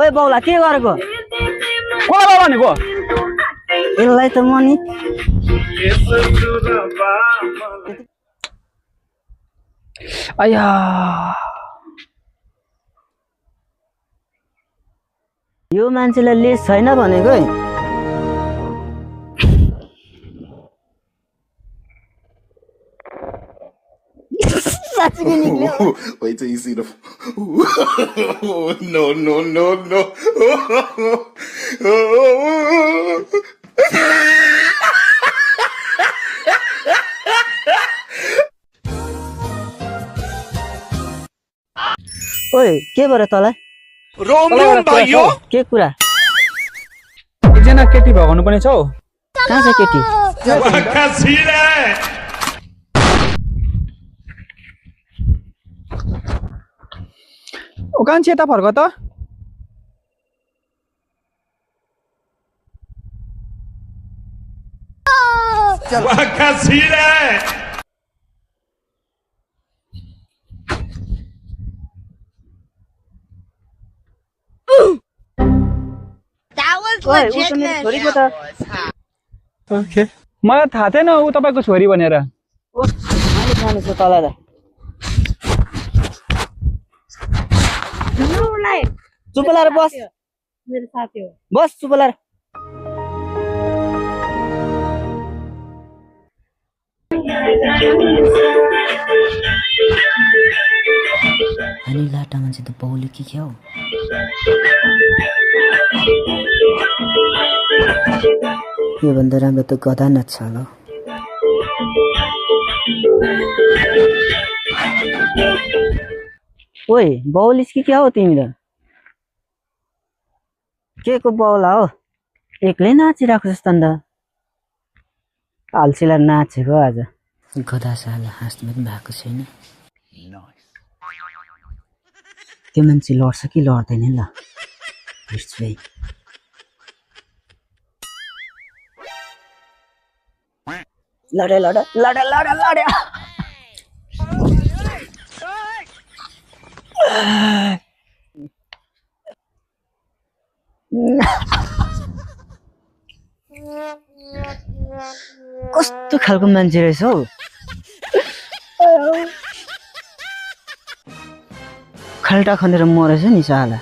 ओए बाउला के गरेको कसलाई भनेको यसलाई त म नि आया यो मान्छेलाई लेस छैन भनेको है साँच्चै निक्ल्यो Wait till you see the. No, no, no, no. ओए के भयो तँलाई रोम रोम भयो के कुरा एकजना केटी भगाउनु पनि छ हौ कहाँ छ केटी ओ कान्छी यता फर्क त That was ओए उ त legit. मेरो छोरीको त ओके मलाई थाहा थिएन ऊ तपाईको छोरी भनेर मैले खानु छ तँलाई त चुप लाएर बस मेरो साथी हो बस चुप लाएर अनि लाटा मान्छे त बाउले के क्या हो यो भन्दा राम्रो त गधा नाच्छ होला ओए बाउलिस कि क्या हो तिमी त के को बाउला हो एक्लै नाचिरहेको जस्तो अन्त अल्छीलाई नाचेको आज गधा साला हाँस्नु पनि भएको छैन त्यो मान्छे लड्छ कि लड्दैन ल हेर्छु है लड्यो लड्यो लड्यो लड्यो लड्यो कस्तो खालको मान्छे रहेछ हौ खाल्टा खनेर मरेछ नि साला